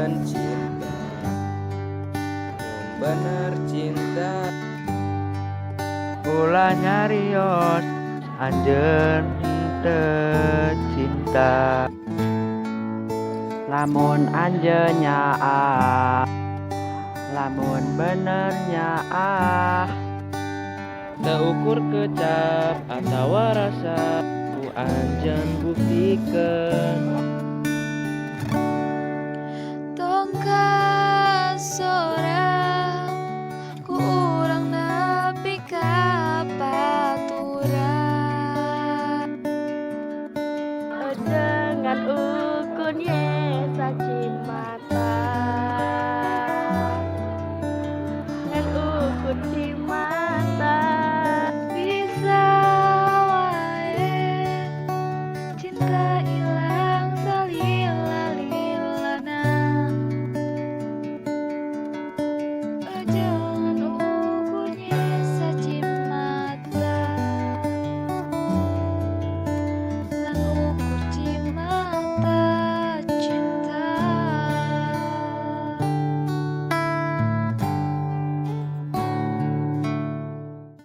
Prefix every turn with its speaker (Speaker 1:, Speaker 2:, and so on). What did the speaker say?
Speaker 1: anjeun cinta, bener cinta.
Speaker 2: Ulah nyarios anjeun teu cinta. Lamun anjeun nyaah, lamun bener nyaah,
Speaker 1: Teu ukur kecap atawa rasa, ku anjeun buktikeun.